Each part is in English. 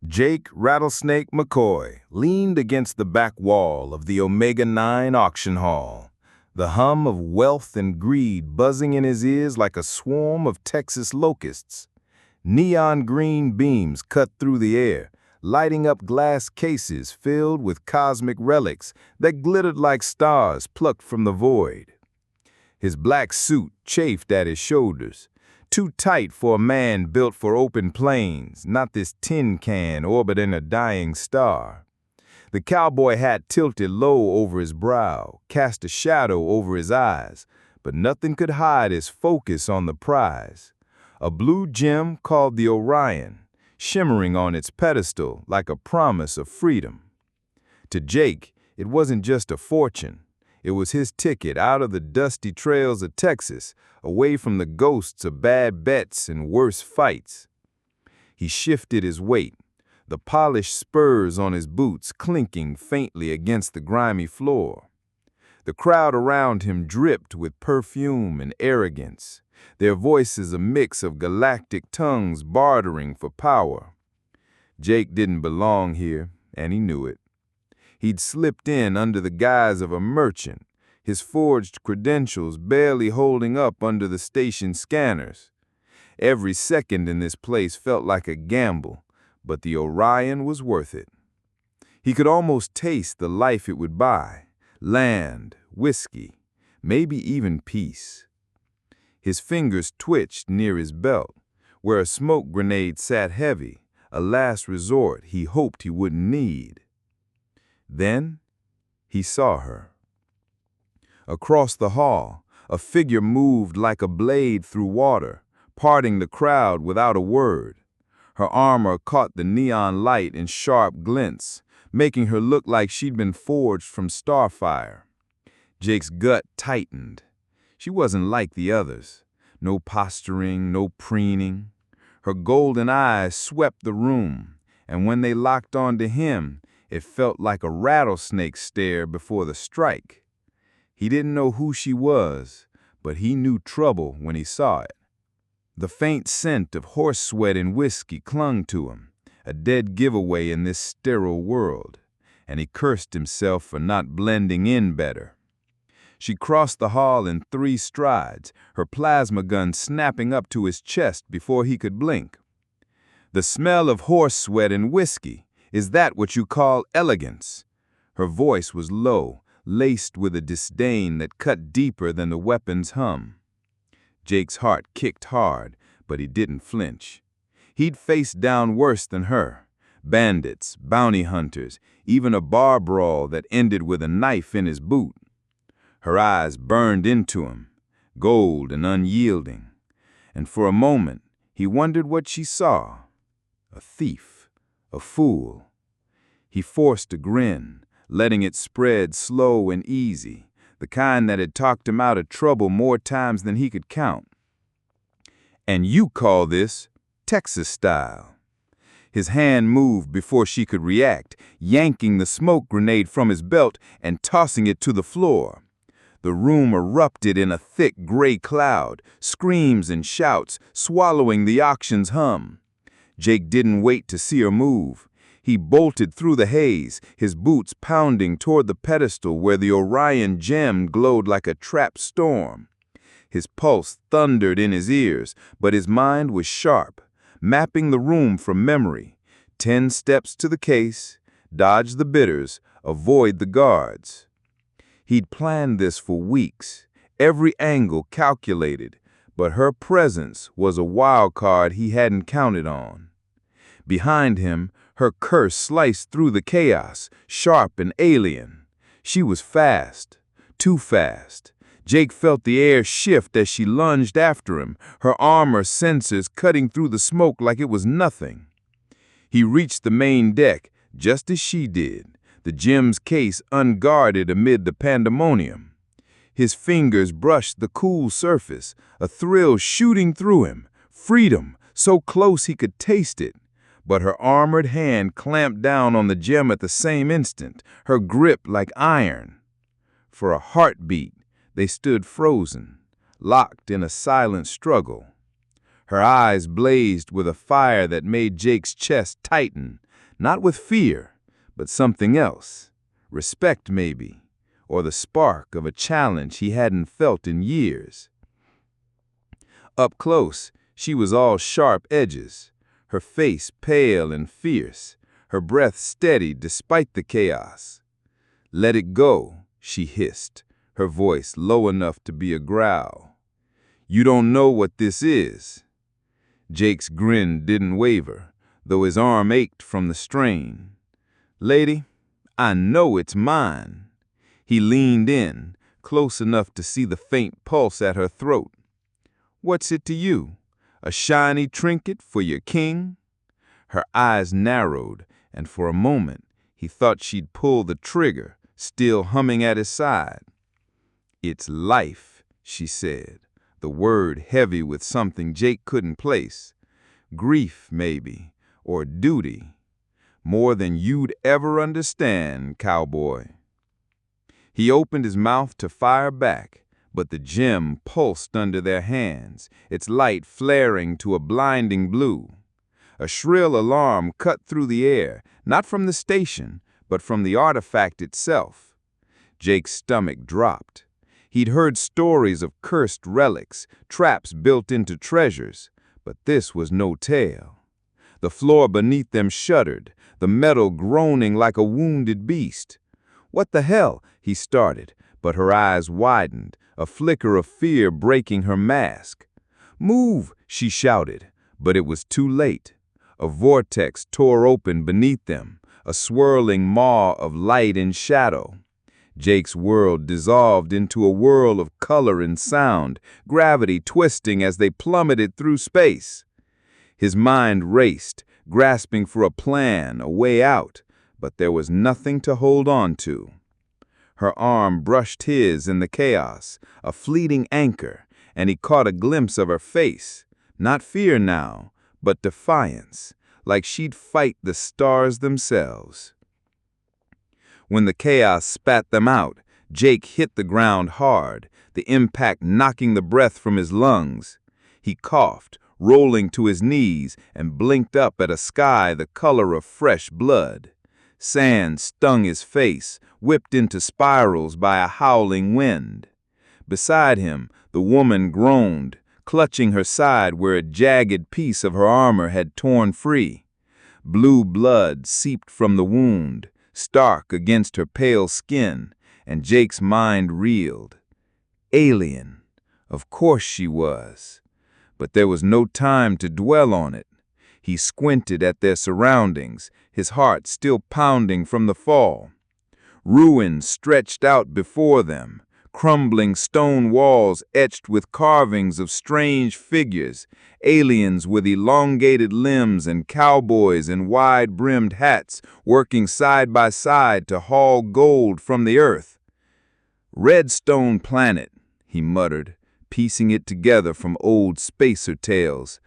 Jake Rattlesnake McCoy leaned against the back wall of the Omega-9 auction hall, the hum of wealth and greed buzzing in his ears like a swarm of Texas locusts. Neon green beams cut through the air, lighting up glass cases filled with cosmic relics that glittered like stars plucked from the void. His black suit chafed at his shoulders, too tight for a man built for open plains, not this tin can orbiting a dying star. The cowboy hat tilted low over his brow, cast a shadow over his eyes, but nothing could hide his focus on the prize. A blue gem called the Orion, shimmering on its pedestal like a promise of freedom. To Jake, it wasn't just a fortune. It was his ticket out of the dusty trails of Texas, away from the ghosts of bad bets and worse fights. He shifted his weight, the polished spurs on his boots clinking faintly against the grimy floor. The crowd around him dripped with perfume and arrogance, their voices a mix of galactic tongues bartering for power. Jake didn't belong here, and he knew it. He'd slipped in under the guise of a merchant, his forged credentials barely holding up under the station scanners. Every second in this place felt like a gamble, but the Orion was worth it. He could almost taste the life it would buy: land, whiskey, maybe even peace. His fingers twitched near his belt, where a smoke grenade sat heavy, a last resort he hoped he wouldn't need. Then he saw her. Across the hall, a figure moved like a blade through water, parting the crowd without a word. Her armor caught the neon light in sharp glints, making her look like she'd been forged from starfire. Jake's gut tightened. She wasn't like the others. No posturing, no preening. Her golden eyes swept the room, and when they locked onto him, it felt like a rattlesnake stare before the strike. He didn't know who she was, but he knew trouble when he saw it. The faint scent of horse sweat and whiskey clung to him, a dead giveaway in this sterile world, and he cursed himself for not blending in better. She crossed the hall in 3 strides, her plasma gun snapping up to his chest before he could blink. "The smell of horse sweat and whiskey. Is that what you call elegance?" Her voice was low, laced with a disdain that cut deeper than the weapon's hum. Jake's heart kicked hard, but he didn't flinch. He'd faced down worse than her: bandits, bounty hunters, even a bar brawl that ended with a knife in his boot. Her eyes burned into him, gold and unyielding, and for a moment he wondered what she saw. A thief, a fool. He forced a grin, letting it spread slow and easy, the kind that had talked him out of trouble more times than he could count. "And you call this Texas style." His hand moved before she could react, yanking the smoke grenade from his belt and tossing it to the floor. The room erupted in a thick gray cloud, screams and shouts swallowing the auction's hum. Jake didn't wait to see her move. He bolted through the haze, his boots pounding toward the pedestal where the Orion gem glowed like a trapped storm. His pulse thundered in his ears, but his mind was sharp, mapping the room from memory. 10 steps to the case, dodge the bidders, avoid the guards. He'd planned this for weeks, every angle calculated, but her presence was a wild card he hadn't counted on. Behind him, her curse sliced through the chaos, sharp and alien. She was fast, too fast. Jake felt the air shift as she lunged after him, her armor sensors cutting through the smoke like it was nothing. He reached the main deck, just as she did, the gem's case unguarded amid the pandemonium. His fingers brushed the cool surface, a thrill shooting through him. Freedom, so close he could taste it. But her armored hand clamped down on the gem at the same instant, her grip like iron. For a heartbeat, they stood frozen, locked in a silent struggle. Her eyes blazed with a fire that made Jake's chest tighten, Not with fear, but something else. Respect, maybe, or the spark of a challenge he hadn't felt in years. Up close, she was all sharp edges, her face pale and fierce, her breath steady despite the chaos. "Let it go," she hissed, her voice low enough to be a growl. "You don't know what this is." Jake's grin didn't waver, though his arm ached from the strain. "Lady, I know it's mine." He leaned in, close enough to see the faint pulse at her throat. "What's it to you? A shiny trinket for your king?" Her eyes narrowed, and for a moment he thought she'd pull the trigger, still humming at his side. "It's life," she said, the word heavy with something Jake couldn't place. Grief, maybe, or duty. More than you'd ever understand, Cowboy. He opened his mouth to fire back, but the gem pulsed under their hands, its light flaring to a blinding blue. A shrill alarm cut through the air, not from the station, but from the artifact itself. Jake's stomach dropped. He'd heard stories of cursed relics, traps built into treasures, but this was no tale. The floor beneath them shuddered, the metal groaning like a wounded beast. "What the hell?" he started, but her eyes widened, a flicker of fear breaking her mask. "Move!" she shouted, but it was too late. A vortex tore open beneath them, a swirling maw of light and shadow. Jake's world dissolved into a whirl of color and sound, gravity twisting as they plummeted through space. His mind raced, grasping for a plan, a way out, but there was nothing to hold on to. Her arm brushed his in the chaos, a fleeting anchor, and he caught a glimpse of her face. Not fear now, but defiance, like she'd fight the stars themselves. When the chaos spat them out, Jake hit the ground hard, the impact knocking the breath from his lungs. He coughed, rolling to his knees, and blinked up at a sky the color of fresh blood. Sand stung his face, whipped into spirals by a howling wind. Beside him, the woman groaned, clutching her side where a jagged piece of her armor had torn free. Blue blood seeped from the wound, stark against her pale skin, and Jake's mind reeled. Alien. Of course she was. But there was no time to dwell on it. He squinted at their surroundings, his heart still pounding from the fall. Ruin stretched out before them, crumbling stone walls etched with carvings of strange figures, aliens with elongated limbs and cowboys in wide-brimmed hats working side by side to haul gold from the earth. "Redstone planet," he muttered, piecing it together from old spacer tales.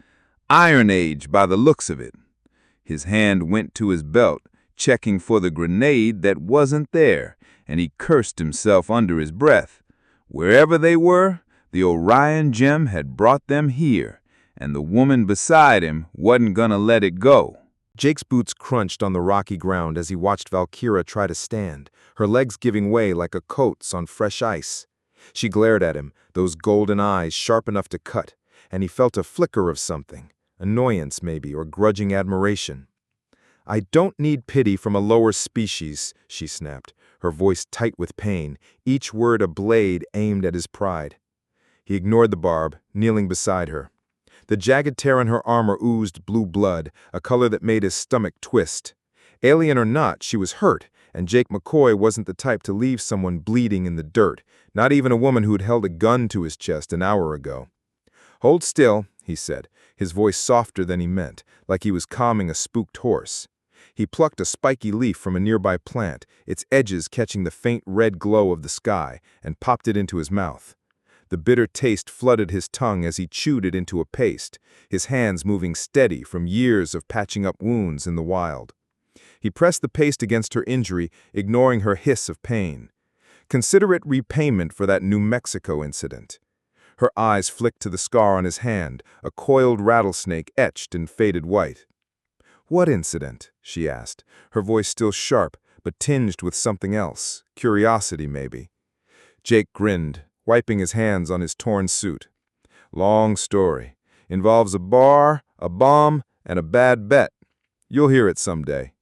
"Iron Age by the looks of it." His hand went to his belt, checking for the grenade that wasn't there, and he cursed himself under his breath. Wherever they were, the Orion gem had brought them here, and the woman beside him wasn't gonna let it go. Jake's boots crunched on the rocky ground as he watched Valkyra try to stand, her legs giving way like a coat's on fresh ice. She glared at him, those golden eyes sharp enough to cut, and he felt a flicker of something, annoyance maybe, or grudging admiration. "I don't need pity from a lower species," she snapped, her voice tight with pain, each word a blade aimed at his pride. He ignored the barb, kneeling beside her. The jagged tear in her armor oozed blue blood, a color that made his stomach twist. Alien or not, she was hurt, and Jake McCoy wasn't the type to leave someone bleeding in the dirt, not even a woman who'd held a gun to his chest an hour ago. "Hold still," he said, his voice softer than he meant, like he was calming a spooked horse. He plucked a spiky leaf from a nearby plant, its edges catching the faint red glow of the sky, and popped it into his mouth. The bitter taste flooded his tongue as he chewed it into a paste, his hands moving steady from years of patching up wounds in the wild. He pressed the paste against her injury, ignoring her hiss of pain. Consider it repayment for that New Mexico incident. Her eyes flicked to the scar on his hand, a coiled rattlesnake etched in faded white. "What incident?" she asked, her voice still sharp, but tinged with something else, curiosity maybe. Jake grinned, wiping his hands on his torn suit. "Long story. Involves a bar, a bomb, and a bad bet. You'll hear it someday."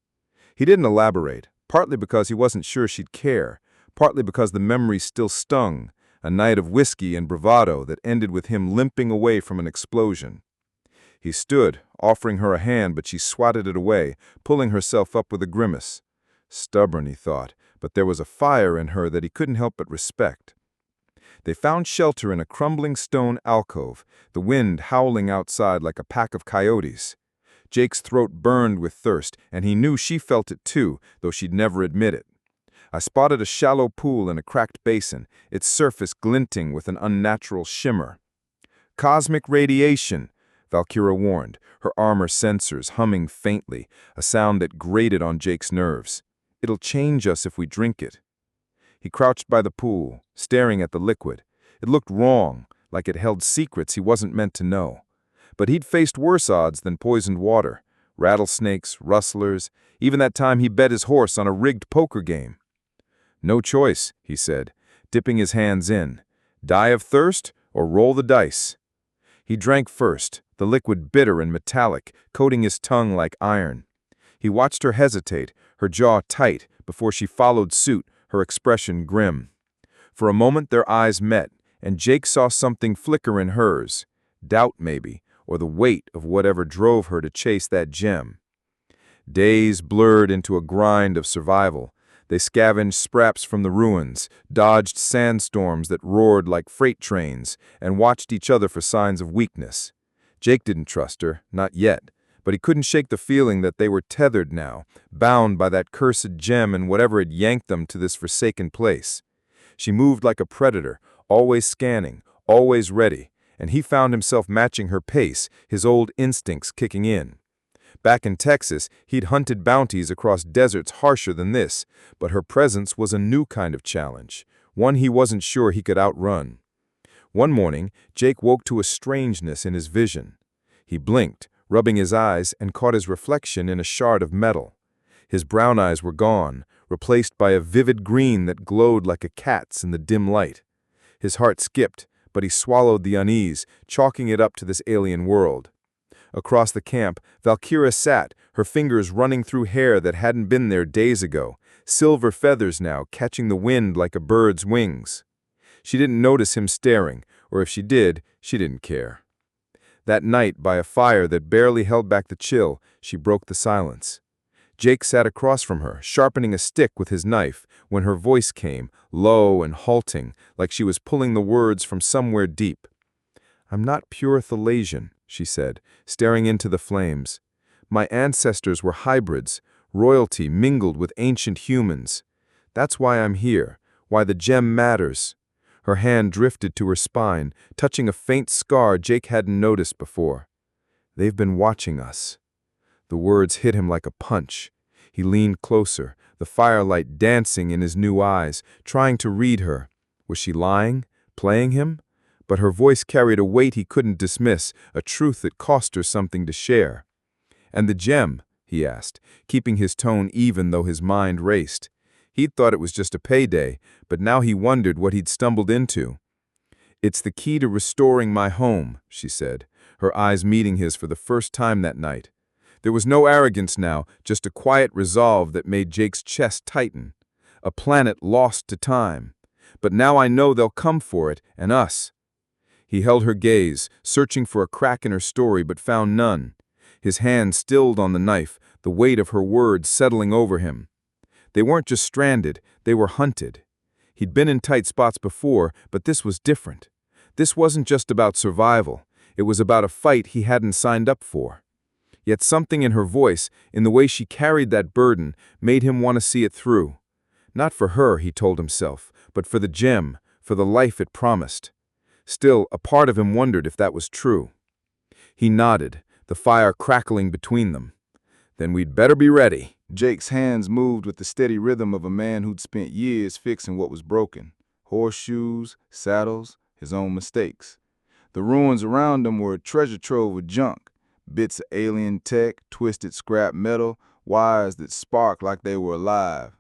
He didn't elaborate, partly because he wasn't sure she'd care, partly because the memory still stung, a night of whiskey and bravado that ended with him limping away from an explosion. He stood, offering her a hand, but she swatted it away, pulling herself up with a grimace. Stubborn, he thought, but there was a fire in her that he couldn't help but respect. They found shelter in a crumbling stone alcove, the wind howling outside like a pack of coyotes. Jake's throat burned with thirst, and he knew she felt it too, though she'd never admit it. I spotted a shallow pool in a cracked basin, its surface glinting with an unnatural shimmer. "Cosmic radiation," Valkyra warned, her armor sensors humming faintly, a sound that grated on Jake's nerves. "It'll change us if we drink it." He crouched by the pool, staring at the liquid. It looked wrong, like it held secrets he wasn't meant to know. But he'd faced worse odds than poisoned water. Rattlesnakes, rustlers, even that time he bet his horse on a rigged poker game. "No choice," he said, dipping his hands in. "Die of thirst or roll the dice." He drank first, the liquid bitter and metallic, coating his tongue like iron. He watched her hesitate, her jaw tight, before she followed suit, her expression grim. For a moment their eyes met, and Jake saw something flicker in hers. Doubt, maybe, or the weight of whatever drove her to chase that gem. Days blurred into a grind of survival. They scavenged scraps from the ruins, dodged sandstorms that roared like freight trains, and watched each other for signs of weakness. Jake didn't trust her, not yet, but he couldn't shake the feeling that they were tethered now, bound by that cursed gem and whatever had yanked them to this forsaken place. She moved like a predator, always scanning, always ready, and he found himself matching her pace, his old instincts kicking in. Back in Texas, he'd hunted bounties across deserts harsher than this, but her presence was a new kind of challenge, one he wasn't sure he could outrun. One morning, Jake woke to a strangeness in his vision. He blinked, rubbing his eyes, and caught his reflection in a shard of metal. His brown eyes were gone, replaced by a vivid green that glowed like a cat's in the dim light. His heart skipped, but he swallowed the unease, chalking it up to this alien world. Across the camp, Valkyra sat, her fingers running through hair that hadn't been there days ago, silver feathers now catching the wind like a bird's wings. She didn't notice him staring, or if she did, she didn't care. That night, by a fire that barely held back the chill, she broke the silence. Jake sat across from her, sharpening a stick with his knife, when her voice came, low and halting, like she was pulling the words from somewhere deep. "I'm not pure Thalasian," she said, staring into the flames. "My ancestors were hybrids, royalty mingled with ancient humans. That's why I'm here, why the gem matters." Her hand drifted to her spine, touching a faint scar Jake hadn't noticed before. "They've been watching us." The words hit him like a punch. He leaned closer, the firelight dancing in his new eyes, trying to read her. Was she lying, playing him? But her voice carried a weight he couldn't dismiss, a truth that cost her something to share. "And the gem?" he asked, keeping his tone even though his mind raced. He'd thought it was just a payday, but now he wondered what he'd stumbled into. "It's the key to restoring my home," she said, her eyes meeting his for the first time that night. There was no arrogance now, just a quiet resolve that made Jake's chest tighten. "A planet lost to time. But now I know they'll come for it, and us." He held her gaze, searching for a crack in her story, but found none. His hand stilled on the knife, the weight of her words settling over him. They weren't just stranded, they were hunted. He'd been in tight spots before, but this was different. This wasn't just about survival. It was about a fight he hadn't signed up for. Yet something in her voice, in the way she carried that burden, made him want to see it through. Not for her, he told himself, but for the gem, for the life it promised. Still, a part of him wondered if that was true. He nodded, the fire crackling between them. "Then we'd better be ready." Jake's hands moved with the steady rhythm of a man who'd spent years fixing what was broken. Horseshoes, saddles, his own mistakes. The ruins around him were a treasure trove of junk, Bits of alien tech, twisted scrap metal, wires that sparked like they were alive.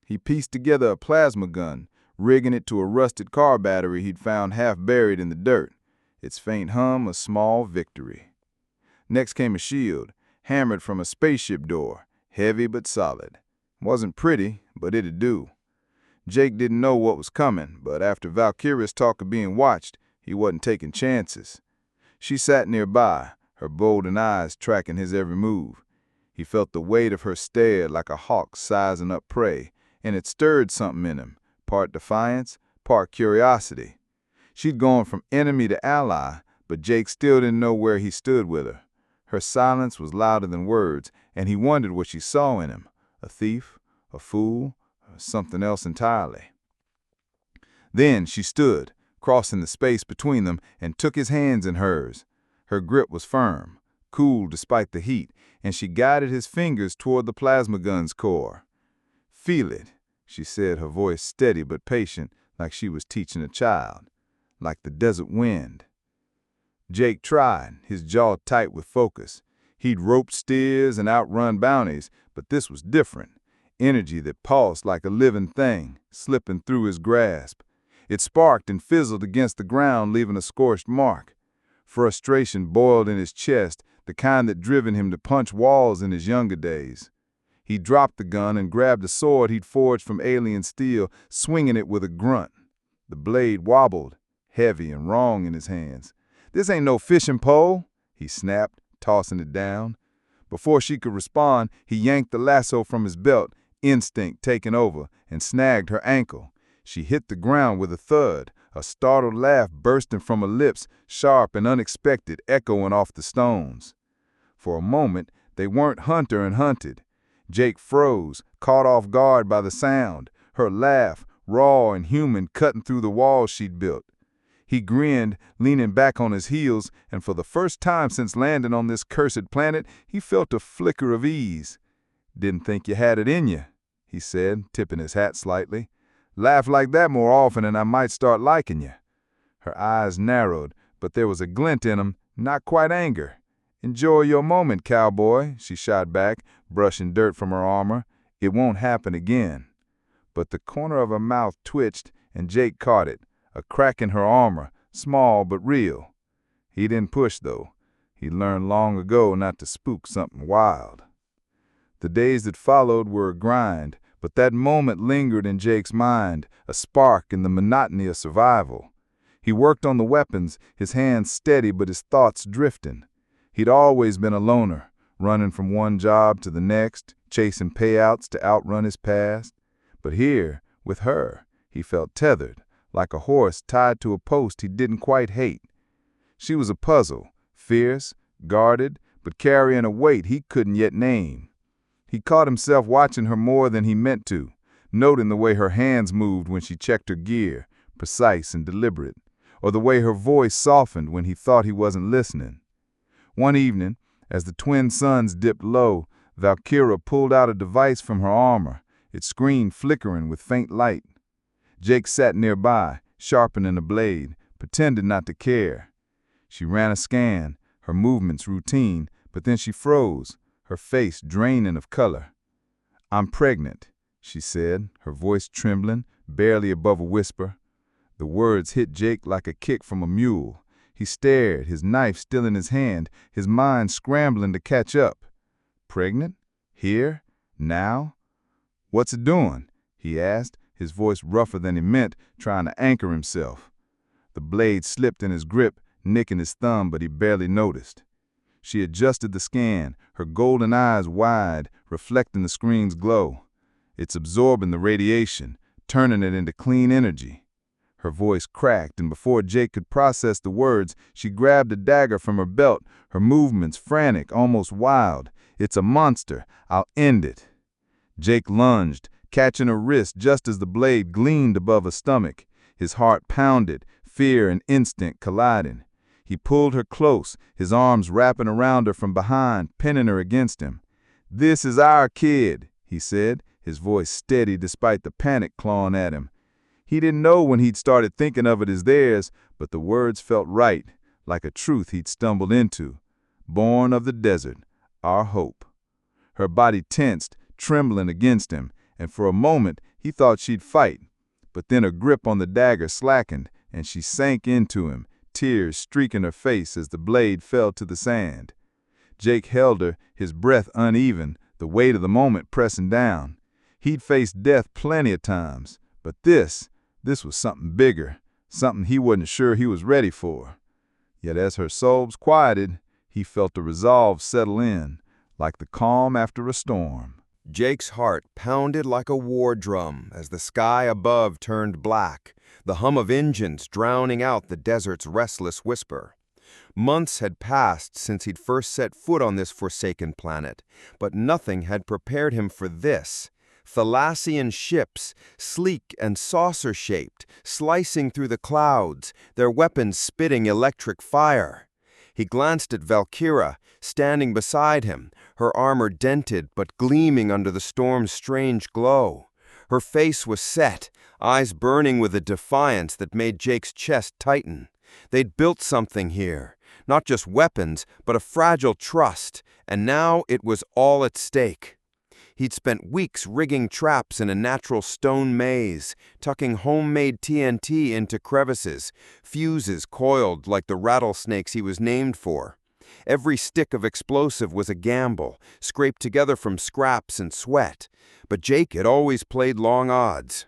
He pieced together a plasma gun, rigging it to a rusted car battery he'd found half buried in the dirt, its faint hum a small victory. Next came a shield, hammered from a spaceship door, heavy but solid. Wasn't pretty, but it'd do. Jake didn't know what was coming, but after Valkyria's talk of being watched, he wasn't taking chances. She sat nearby, her golden eyes tracking his every move. He felt the weight of her stare like a hawk sizing up prey, and it stirred something in him, part defiance, part curiosity. She'd gone from enemy to ally, but Jake still didn't know where he stood with her. Her silence was louder than words, and he wondered what she saw in him, a thief, a fool, or something else entirely. Then she stood, crossing the space between them, and took his hands in hers. Her grip was firm, cool despite the heat, and she guided his fingers toward the plasma gun's core. "Feel it," she said, her voice steady but patient, like she was teaching a child, like the desert wind. Jake tried, his jaw tight with focus. He'd roped steers and outrun bounties, but this was different. Energy that pulsed like a living thing, slipping through his grasp. It sparked and fizzled against the ground, leaving a scorched mark. Frustration boiled in his chest, the kind that driven him to punch walls in his younger days. He dropped the gun and grabbed a sword he'd forged from alien steel, swinging it with a grunt. The blade wobbled, heavy and wrong in his hands. "This ain't no fishing pole," he snapped, tossing it down. Before she could respond, he yanked the lasso from his belt, instinct taking over, and snagged her ankle. She hit the ground with a thud, a startled laugh bursting from her lips, sharp and unexpected, echoing off the stones. For a moment, they weren't hunter and hunted. Jake froze, caught off guard by the sound, her laugh, raw and human, cutting through the walls she'd built. He grinned, leaning back on his heels, and for the first time since landing on this cursed planet, he felt a flicker of ease. "Didn't think you had it in you," he said, tipping his hat slightly. "Laugh like that more often and I might start liking you." Her eyes narrowed, but there was a glint in them, not quite anger. "Enjoy your moment, cowboy," she shot back, brushing dirt from her armor. "It won't happen again." But the corner of her mouth twitched, and Jake caught it, a crack in her armor, small but real. He didn't push, though. He learned long ago not to spook something wild. The days that followed were a grind, but that moment lingered in Jake's mind, a spark in the monotony of survival. He worked on the weapons, his hands steady but his thoughts drifting. He'd always been a loner, running from one job to the next, chasing payouts to outrun his past. But here, with her, he felt tethered, like a horse tied to a post he didn't quite hate. She was a puzzle, fierce, guarded, but carrying a weight he couldn't yet name. He caught himself watching her more than he meant to, noting the way her hands moved when she checked her gear, precise and deliberate, or the way her voice softened when he thought he wasn't listening. One evening, as the twin suns dipped low, Valkyria pulled out a device from her armor, its screen flickering with faint light. Jake sat nearby, sharpening a blade, pretending not to care. She ran a scan, her movements routine, but then she froze, her face draining of color. "I'm pregnant," she said, her voice trembling, barely above a whisper. The words hit Jake like a kick from a mule. He stared, his knife still in his hand, his mind scrambling to catch up. "Pregnant? Here? Now? What's it doing?" he asked, his voice rougher than he meant, trying to anchor himself. The blade slipped in his grip, nicking his thumb, but he barely noticed. She adjusted the scan, her golden eyes wide, reflecting the screen's glow. "It's absorbing the radiation, turning it into clean energy." Her voice cracked, and before Jake could process the words, she grabbed a dagger from her belt, her movements frantic, almost wild. "It's a monster. I'll end it." Jake lunged, catching her wrist just as the blade gleamed above her stomach. His heart pounded, fear and instinct colliding. He pulled her close, his arms wrapping around her from behind, pinning her against him. "This is our kid," he said, his voice steady despite the panic clawing at him. He didn't know when he'd started thinking of it as theirs, but the words felt right, like a truth he'd stumbled into. born of the desert, our hope. Her body tensed, trembling against him, and for a moment he thought she'd fight. But then her grip on the dagger slackened, and she sank into him, tears streaking her face as the blade fell to the sand. Jake held her, his breath uneven, the weight of the moment pressing down. He'd faced death plenty of times, but this was something bigger, something he wasn't sure he was ready for. Yet as her sobs quieted, he felt a resolve settle in, like the calm after a storm. Jake's heart pounded like a war drum as the sky above turned black, the hum of engines drowning out the desert's restless whisper. Months had passed since he'd first set foot on this forsaken planet, but nothing had prepared him for this. Thalassian ships, sleek and saucer-shaped, slicing through the clouds, their weapons spitting electric fire. He glanced at Valkyra, standing beside him, her armor dented but gleaming under the storm's strange glow. Her face was set, eyes burning with a defiance that made Jake's chest tighten. They'd built something here, not just weapons, but a fragile trust, and now it was all at stake. He'd spent weeks rigging traps in a natural stone maze, tucking homemade TNT into crevices, fuses coiled like the rattlesnakes he was named for. Every stick of explosive was a gamble, scraped together from scraps and sweat. But Jake had always played long odds.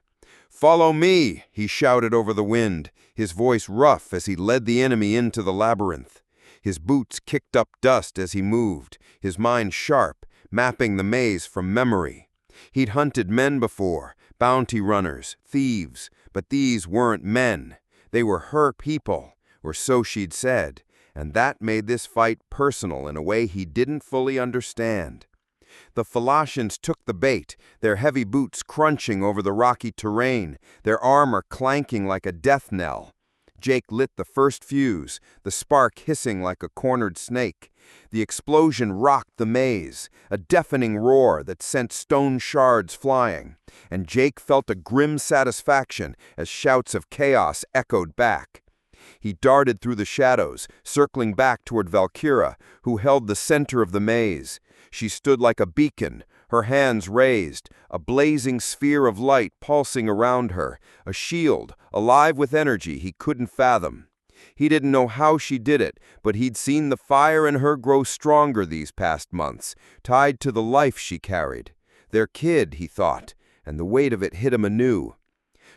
"Follow me," he shouted over the wind, his voice rough as he led the enemy into the labyrinth. His boots kicked up dust as he moved, his mind sharp, mapping the maze from memory. He'd hunted men before, bounty runners, thieves, but these weren't men. They were her people, or so she'd said, and that made this fight personal in a way he didn't fully understand. The Phalassians took the bait, their heavy boots crunching over the rocky terrain, their armor clanking like a death knell. Jake lit the first fuse, the spark hissing like a cornered snake. The explosion rocked the maze, a deafening roar that sent stone shards flying, and Jake felt a grim satisfaction as shouts of chaos echoed back. He darted through the shadows, circling back toward Valkyra, who held the center of the maze. She stood like a beacon, her hands raised, a blazing sphere of light pulsing around her, a shield, alive with energy he couldn't fathom. He didn't know how she did it, but he'd seen the fire in her grow stronger these past months, tied to the life she carried. Their kid, he thought, and the weight of it hit him anew.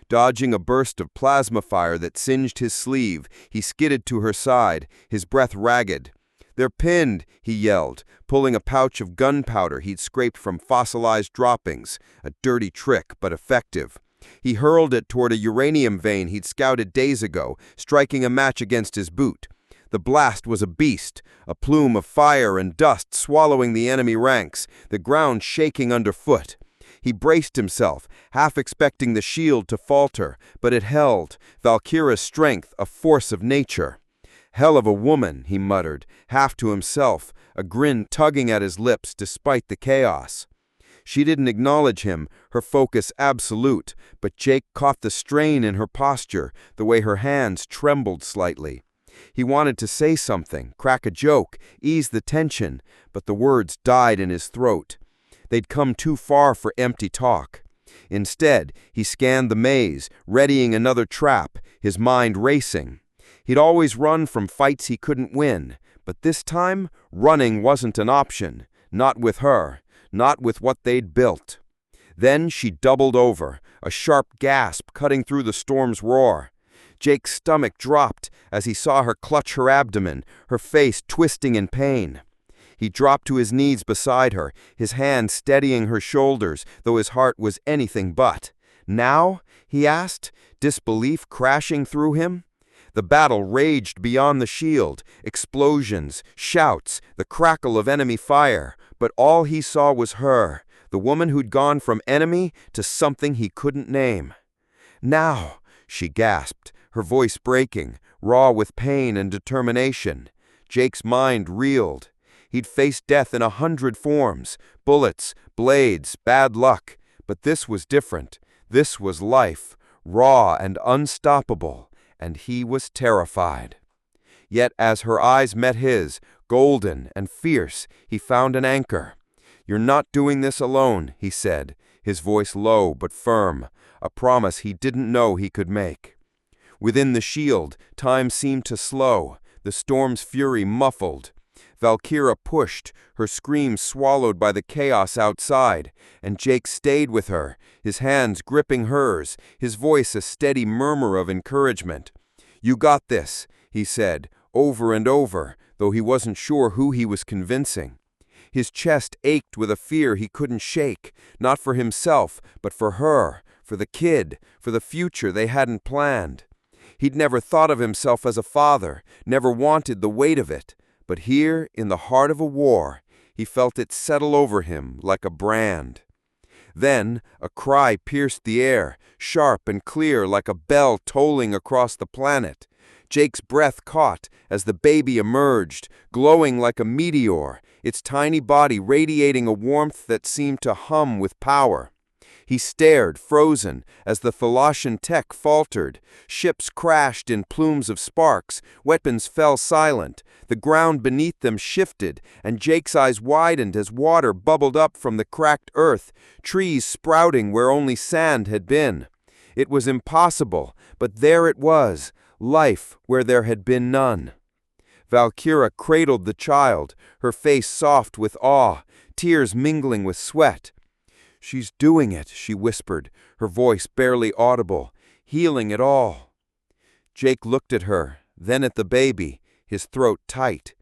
Dodging a burst of plasma fire that singed his sleeve, he skidded to her side, his breath ragged. "They're pinned," he yelled, pulling a pouch of gunpowder he'd scraped from fossilized droppings, a dirty trick but effective. He hurled it toward a uranium vein he'd scouted days ago, striking a match against his boot. The blast was a beast, a plume of fire and dust swallowing the enemy ranks, the ground shaking underfoot. He braced himself, half expecting the shield to falter, but it held, Valkyra's strength a force of nature. "Hell of a woman," he muttered, half to himself, a grin tugging at his lips despite the chaos. She didn't acknowledge him, her focus absolute, but Jake caught the strain in her posture, the way her hands trembled slightly. He wanted to say something, crack a joke, ease the tension, but the words died in his throat. They'd come too far for empty talk. Instead, he scanned the maze, readying another trap, his mind racing. He'd always run from fights he couldn't win, but this time, running wasn't an option. Not with her, not with what they'd built. Then she doubled over, a sharp gasp cutting through the storm's roar. Jake's stomach dropped as he saw her clutch her abdomen, her face twisting in pain. He dropped to his knees beside her, his hand steadying her shoulders, though his heart was anything but. "Now?" he asked, disbelief crashing through him. The battle raged beyond the shield, explosions, shouts, the crackle of enemy fire, but all he saw was her, the woman who'd gone from enemy to something he couldn't name. "Now," she gasped, her voice breaking, raw with pain and determination. Jake's mind reeled. He'd faced death in 100 forms, bullets, blades, bad luck, but this was different. This was life, raw and unstoppable, and he was terrified. Yet as her eyes met his, Golden and fierce, he found an anchor. "You're not doing this alone," he said, his voice low but firm, a promise he didn't know he could make. Within the shield, time seemed to slow, the storm's fury muffled. Valkyra pushed, her screams swallowed by the chaos outside, and Jake stayed with her, his hands gripping hers, his voice a steady murmur of encouragement. "You got this," he said, over and over, though he wasn't sure who he was convincing. His chest ached with a fear he couldn't shake, not for himself, but for her, for the kid, for the future they hadn't planned. He'd never thought of himself as a father, never wanted the weight of it, but here, in the heart of a war, he felt it settle over him like a brand. Then, a cry pierced the air, sharp and clear like a bell tolling across the planet. Jake's breath caught as the baby emerged, glowing like a meteor, its tiny body radiating a warmth that seemed to hum with power. He stared, frozen, as the Thalassian tech faltered. Ships crashed in plumes of sparks, weapons fell silent, the ground beneath them shifted, and Jake's eyes widened as water bubbled up from the cracked earth, trees sprouting where only sand had been. It was impossible, but there it was, life where there had been none. Valkyra cradled the child, her face soft with awe, tears mingling with sweat. "She's doing it," she whispered, her voice barely audible, "healing it all." Jake looked at her, then at the baby, his throat tight.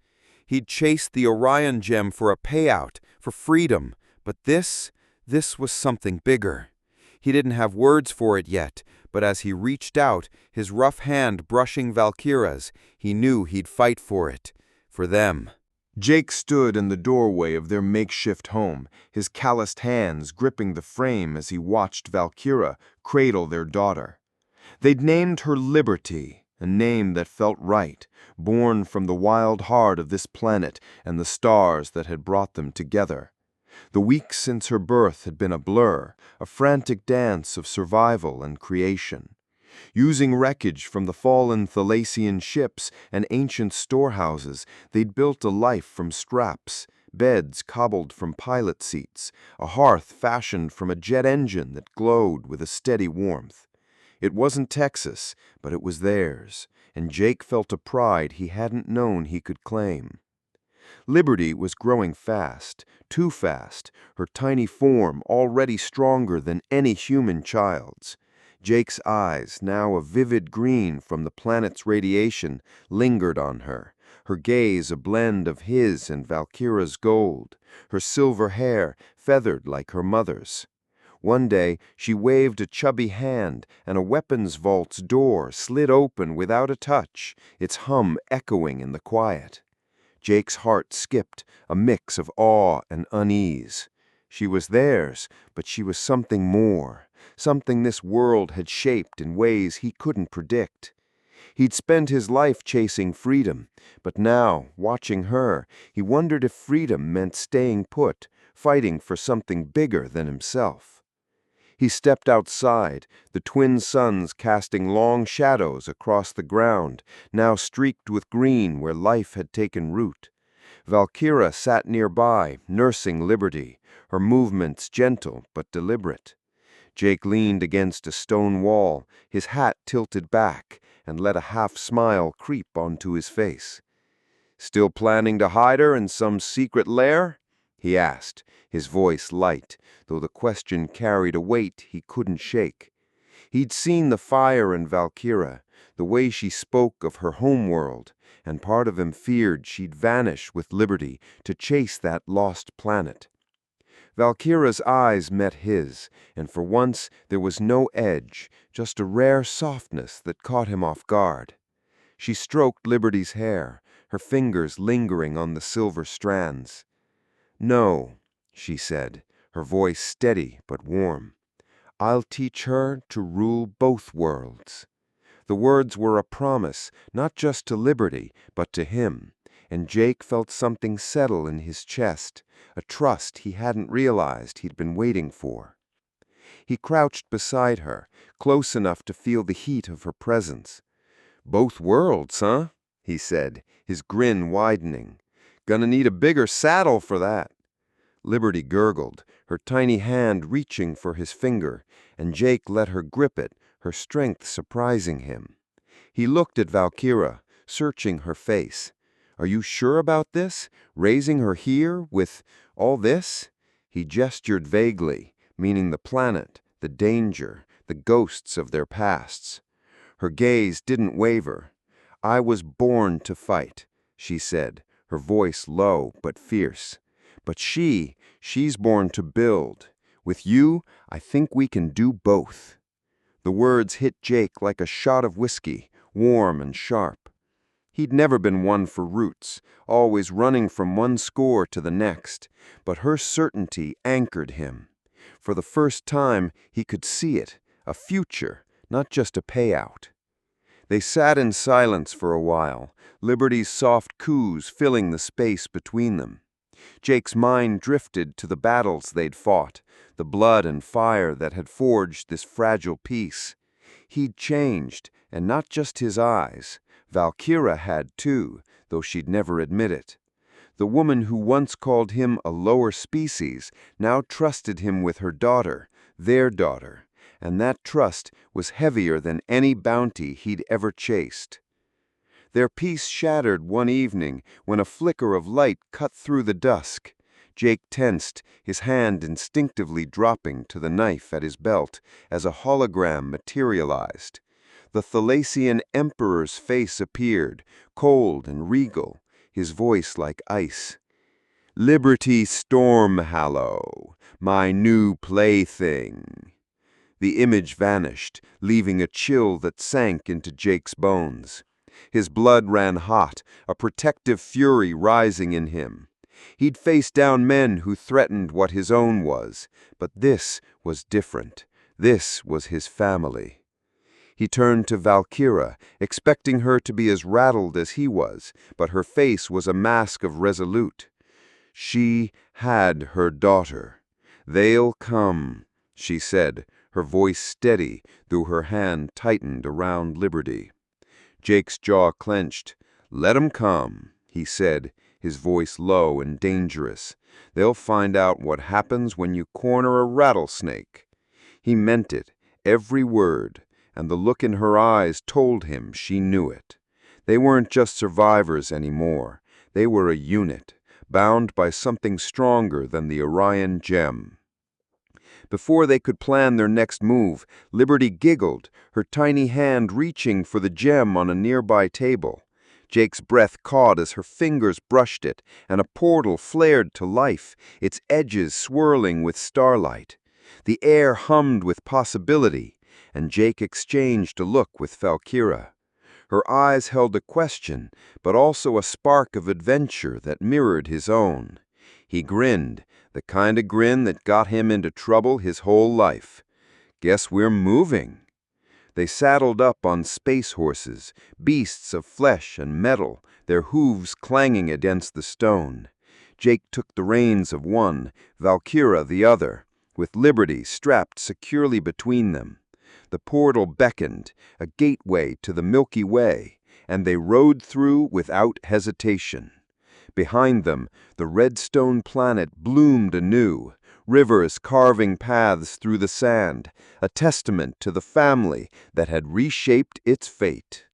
He'd chased the Orion gem for a payout, for freedom, but this was something bigger. He didn't have words for it yet, but as he reached out, his rough hand brushing Valkyra's, he knew he'd fight for it, for them. Jake stood in the doorway of their makeshift home, his calloused hands gripping the frame as he watched Valkyra cradle their daughter. They'd named her Liberty, a name that felt right, born from the wild heart of this planet and the stars that had brought them together. The weeks since her birth had been a blur, a frantic dance of survival and creation. Using wreckage from the fallen Thalassian ships and ancient storehouses, they'd built a life from scraps, beds cobbled from pilot seats, a hearth fashioned from a jet engine that glowed with a steady warmth. It wasn't Texas, but it was theirs, and Jake felt a pride he hadn't known he could claim. Liberty was growing fast, too fast, her tiny form already stronger than any human child's. Jake's eyes, now a vivid green from the planet's radiation, lingered on her, her gaze a blend of his and Valkyra's gold, her silver hair feathered like her mother's. One day she waved a chubby hand, and a weapons vault's door slid open without a touch, its hum echoing in the quiet. Jake's heart skipped, a mix of awe and unease. She was theirs, but she was something more, something this world had shaped in ways he couldn't predict. He'd spent his life chasing freedom, but now, watching her, he wondered if freedom meant staying put, fighting for something bigger than himself. He stepped outside, the twin suns casting long shadows across the ground, now streaked with green where life had taken root. Valkyra sat nearby, nursing Liberty, her movements gentle but deliberate. Jake leaned against a stone wall, his hat tilted back, and let a half-smile creep onto his face. "Still planning to hide her in some secret lair?" he asked, his voice light, though the question carried a weight he couldn't shake. He'd seen the fire in Valkyra, the way she spoke of her homeworld, and part of him feared she'd vanish with Liberty to chase that lost planet. Valkyra's eyes met his, and for once there was no edge, just a rare softness that caught him off guard. She stroked Liberty's hair, her fingers lingering on the silver strands. "No," she said, her voice steady but warm. "I'll teach her to rule both worlds." The words were a promise, not just to Liberty, but to him, and Jake felt something settle in his chest, a trust he hadn't realized he'd been waiting for. He crouched beside her, close enough to feel the heat of her presence. "Both worlds, huh?" he said, his grin widening. Gonna need a bigger saddle for that." Liberty gurgled, her tiny hand reaching for his finger, and Jake let her grip it, her strength surprising him. He looked at Valkyra, searching her face. "Are you sure about this? Raising her here, with all this?" He gestured vaguely, meaning the planet, the danger, the ghosts of their pasts. Her gaze didn't waver. "I was born to fight," she said, her voice low but fierce. "But she's born to build. With you, I think we can do both." The words hit Jake like a shot of whiskey, warm and sharp. He'd never been one for roots, always running from one score to the next, but her certainty anchored him. For the first time, he could see it, a future, not just a payout. They sat in silence for a while, Liberty's soft coos filling the space between them. Jake's mind drifted to the battles they'd fought, the blood and fire that had forged this fragile peace. He'd changed, and not just his eyes. Valkyra had too, though she'd never admit it. The woman who once called him a lower species now trusted him with her daughter, their daughter, and that trust was heavier than any bounty he'd ever chased. Their peace shattered one evening when a flicker of light cut through the dusk. Jake tensed, his hand instinctively dropping to the knife at his belt as a hologram materialized. The Thalassian Emperor's face appeared, cold and regal, his voice like ice. "Liberty Stormhallow, my new plaything." The image vanished, leaving a chill that sank into Jake's bones. His blood ran hot, a protective fury rising in him. He'd faced down men who threatened what his own was, but this was different. This was his family. He turned to Valkyra, expecting her to be as rattled as he was, but her face was a mask of resolute. She had her daughter. "They'll come," she said, her voice steady, though her hand tightened around Liberty. Jake's jaw clenched. "Let 'em come," he said, his voice low and dangerous. "They'll find out what happens when you corner a rattlesnake." He meant it, every word, and the look in her eyes told him she knew it. They weren't just survivors anymore. They were a unit, bound by something stronger than the Orion gem. Before they could plan their next move, Liberty giggled, her tiny hand reaching for the gem on a nearby table. Jake's breath caught as her fingers brushed it, and a portal flared to life, its edges swirling with starlight. The air hummed with possibility, and Jake exchanged a look with Valkyra. Her eyes held a question, but also a spark of adventure that mirrored his own. He grinned, the kind of grin that got him into trouble his whole life. "Guess we're moving." They saddled up on space horses, beasts of flesh and metal, their hooves clanging against the stone. Jake took the reins of one, Valkyra the other, with Liberty strapped securely between them. The portal beckoned, a gateway to the Milky Way, and they rode through without hesitation. Behind them, the redstone planet bloomed anew, rivers carving paths through the sand, a testament to the family that had reshaped its fate.